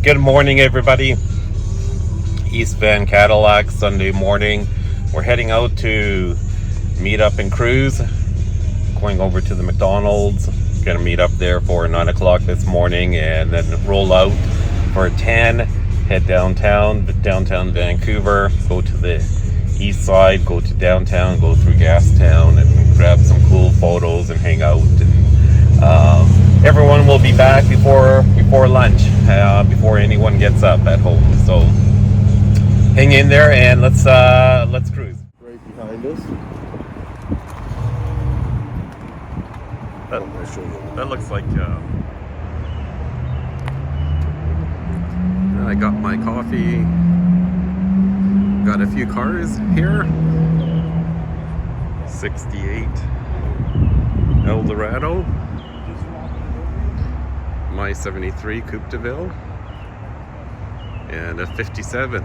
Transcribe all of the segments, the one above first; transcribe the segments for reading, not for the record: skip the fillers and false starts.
Good morning, everybody. East Van Cadillac, Sunday morning. We're heading out to meet up and cruise. Going over to the McDonald's. Gonna meet up there for 9 o'clock this morning and then roll out for 10. Head downtown Vancouver. Go to the east side, go to downtown, go through Gastown and grab some cool photos and hang out. And everyone will be back before lunch, before anyone gets up at home. So hang in there and let's cruise. Right behind us. That looks like I got my coffee. Got a few cars here. 68 Eldorado. My 73 Coupe de Ville. And a 57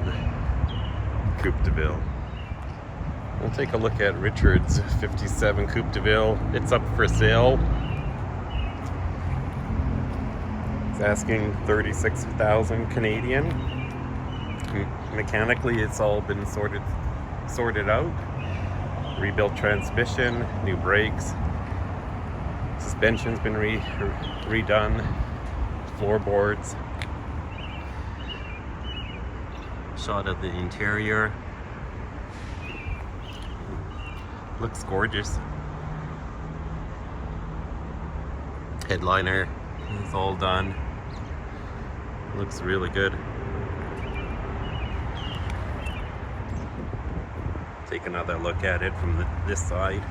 Coupe de Ville. We'll take a look at Richard's 57 Coupe de Ville. It's up for sale. It's asking 36,000 Canadian. Mechanically, it's all been sorted out. Rebuilt transmission, new brakes. Suspension's been redone. Floorboards. Shot of the interior. Looks gorgeous. Headliner is all done. Looks really good. Take another look at it from this side.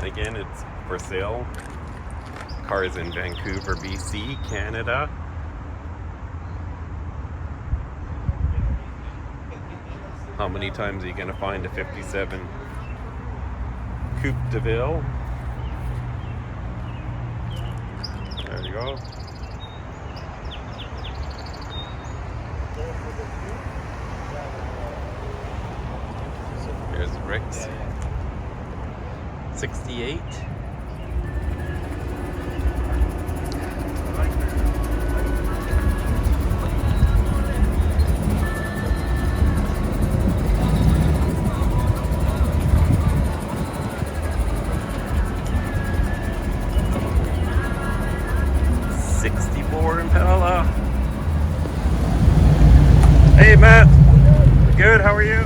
Again, it's for sale. Car is in Vancouver, BC, Canada. How many times are you going to find a 57 Coupe de Ville? There you go. There's Rick's 68. Impala. Hey Matt, good, how are you?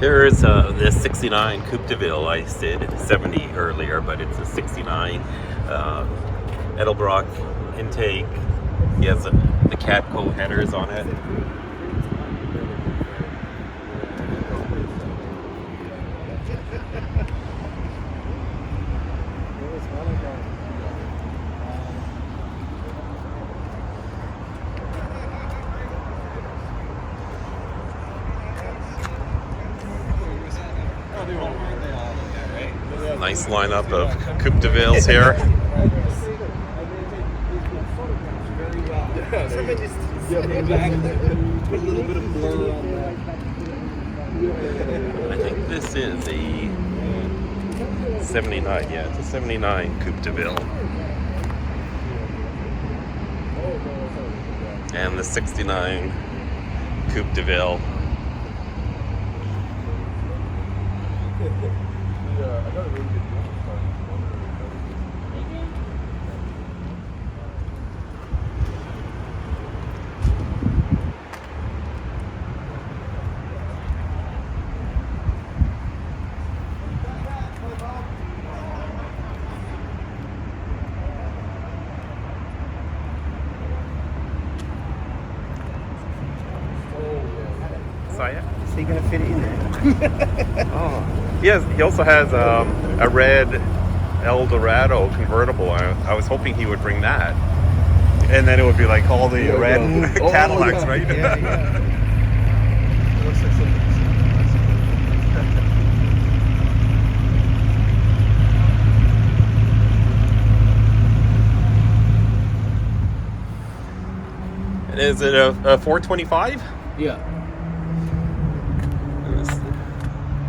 Here is the 69 Coupe de Ville. I said 70 earlier, but it's a 69. Edelbrock intake. He has the Catco headers on it. Nice lineup of Coupe de Villes here. Put a little bit of blur on that. I think this is a 79. Yeah, it's a 79 Coupe de Ville. And the 69 Coupe de Ville. I got a really good deal. Is he going to fit it in there? Oh, he also has a red Eldorado convertible. I was hoping he would bring that, and then it would be like all the red Cadillacs, yeah. right? Yeah. It looks like something. Is it a 425? Yeah. Yeah,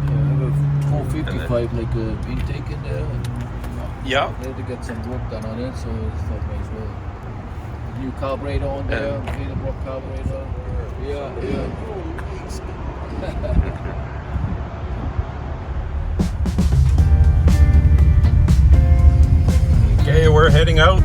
I have a 455 like intake in there. And Yeah. I had to get some work done on it, so I thought might as well. New carburetor on there, made a more carburetor. Yeah. Okay, we're heading out.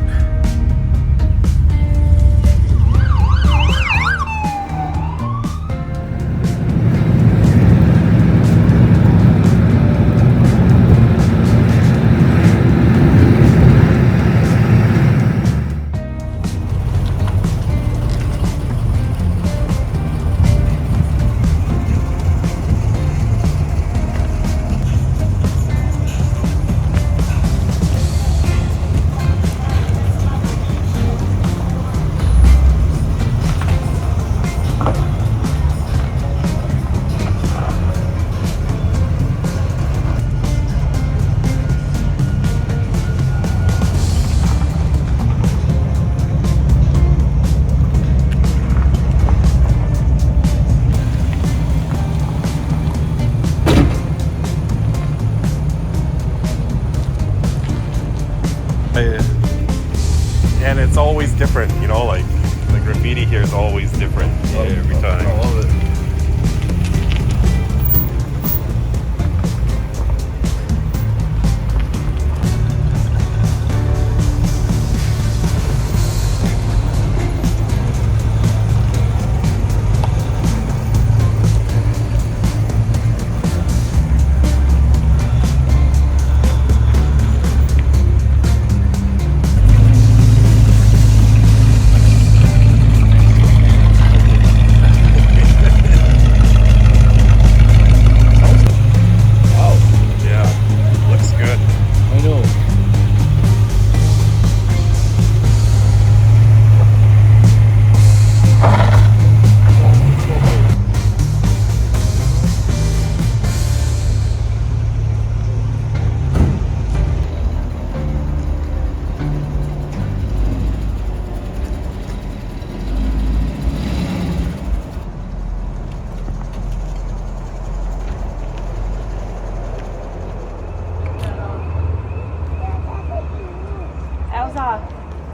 And it's always different, you know, like the graffiti here is always different every time. I love it.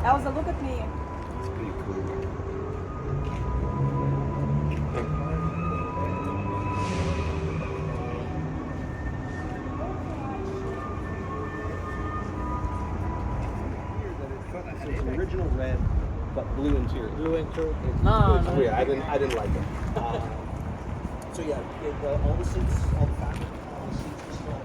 Elsa, look at me. It's pretty cool. So it's original red, but blue interior. Blue interior. It's weird. I didn't like it. So yeah, all the seats, all the fabric, all the seats are still.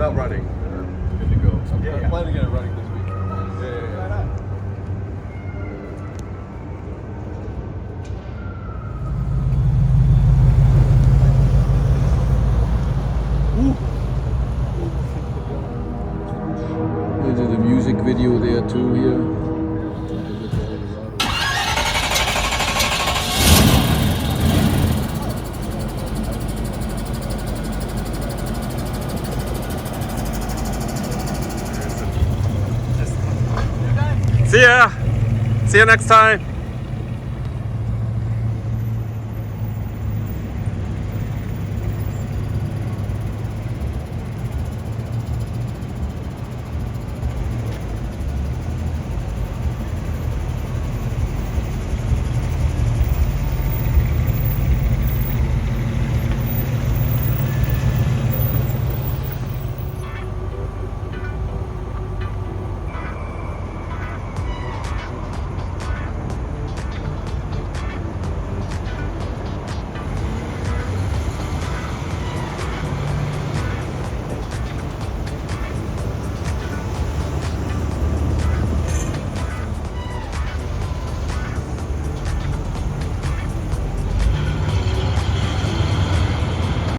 about running. Good to go. So I'm planning to get it running this week. Yeah. They did a music video there too here. See ya. See you next time.